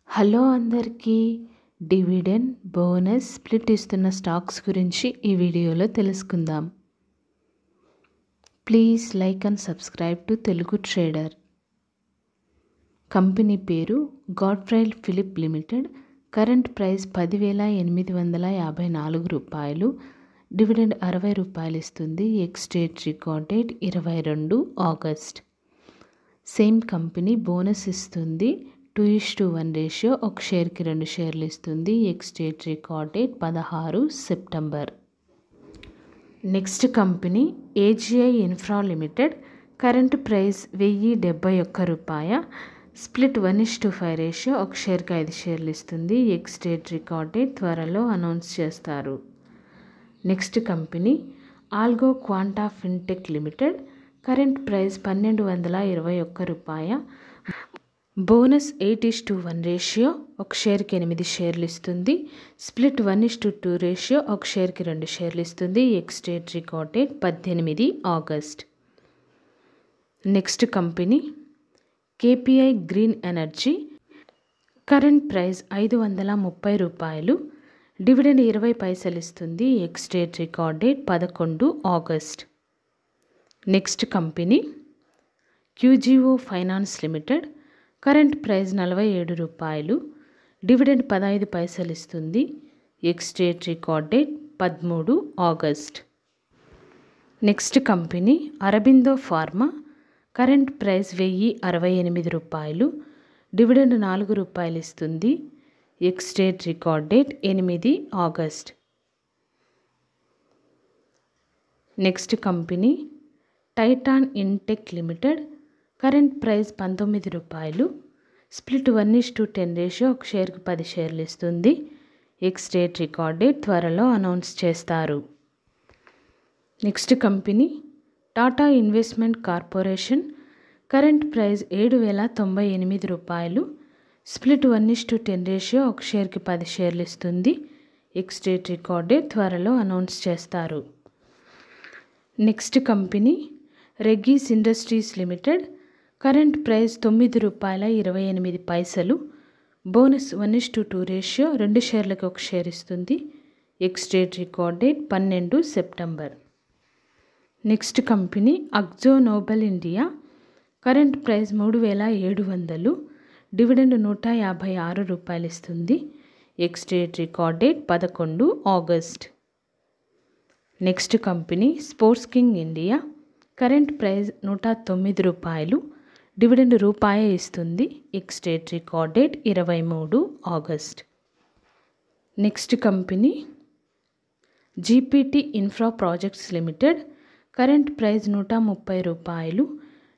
Hello అందరికీ. Dividend, bonus, split ఇస్తున్న stocks గురించి ఈ వీడియోలో తెలుసుకుందాం. Please like and subscribe to Telugu trader. Company పేరు Godfrey Philip limited. Current price 10,854 రూపాయలు. డివిడెండ్ 60 రూపాయలు ఇస్తుంది. Ex date record date 22 August. Same company bonus ఇస్తుంది. 2:1 రేషియో, ఒక షేర్కి 2 షేర్లు ఇస్తుంది. Ex date record date 16 September. Next company AGI infra limited. Current price 1071 రూపాయ. Split 1:5 ratio, ఒక షేర్కి 5 షేర్లు ఇస్తుంది. ఎక్స్ డేట్ రికార్డ్ డేట్ త్వరలో అనౌన్స్ చేస్తారు. Next company algo quanta fintech limited. Current price 1221 రూపాయ. బోనస్ 8:1 రేషియో, ఒక షేర్కి 8 షేర్లు ఇస్తుంది. స్ప్లిట్ 1:2 రేషియో, ఒక షేర్కి 2 షేర్లు ఇస్తుంది. Ex date record date 18 August. Next company KPI Green Energy. Current price 530 రూపాయలు. డివిడెండ్ 20 పైసలు ఇస్తుంది. Ex date record date 11 August. Next company QGO Finance Limited. Current price 47 రూపాయలు. డివిడెండ్ 15 పైసలు ఇస్తుంది. Ex date record date 13 August. Next company Aurobindo Pharma. Current price 1068 రూపాయలు. Dividend 4 రూపాయలు ఇస్తుంది. Ex date record date 8 August. Next company Titan ఇన్టెక్ limited. Current price 19 రూపాయలు. Split 1:10 ratio, ఒక షేర్కి 10 షేర్లు ఇస్తుంది. ఎక్స్ డేట్ రికార్డ్ డేట్ త్వరలో అనౌన్స్ చేస్తారు. Next company Tata investment corporation. Current price 7,098 రూపాయలు. స్ప్లిట్ 1:10 రేషియో, ఒక షేర్కి 10 షేర్లు ఇస్తుంది. ఎక్స్ డేట్ రికార్డ్ డేట్ త్వరలో అనౌన్స్ చేస్తారు. Next company Regis Industries Limited. Current price 9 రూపాయల 28 పైసలు. బోనస్ 1:2 రేషియో, 2 షేర్లకు 1 షేర్ ఇస్తుంది. Ex date record date 12 September. Next company Akzo Nobel India. Current price 3,700. Dividend 156 రూపాయలు ఇస్తుంది. Ex date record date 11 August. Next company Sports King India. Current price 109 రూపాయలు. Dividend రూపాయ ఇస్తుంది. Ex date record date 23 August. Next company GPT Infra Projects Limited. Current price 130 రూపాయలు.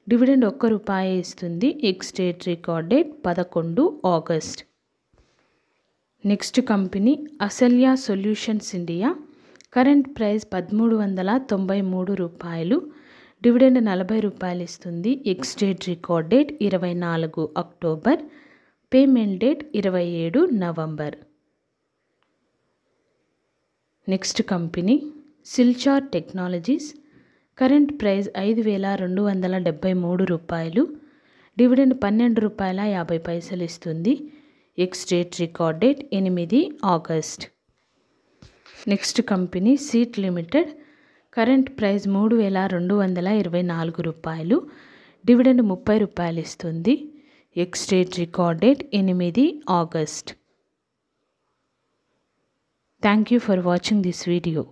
Dividend 1 రూపాయ ఇస్తుంది. Ex date record date 11 August. Next company Accelya Solutions India. Current price 1393 రూపాయలు. Dividend 40 రూపాయలు ఇస్తుంది. Ex date record date 24 October. Payment date 27 November. Next company Silchar Technologies. Current price 5,273 రూపాయలు. Dividend 12 రూపాయల 50 పైసలు ఇస్తుంది. Ex date record date 8 August. Next company CEAT Limited. Current price 3,224 రూపాయలు. Dividend 30 రూపాయలు ఇస్తుంది. Ex date record date 8 August. Thank you for watching this video.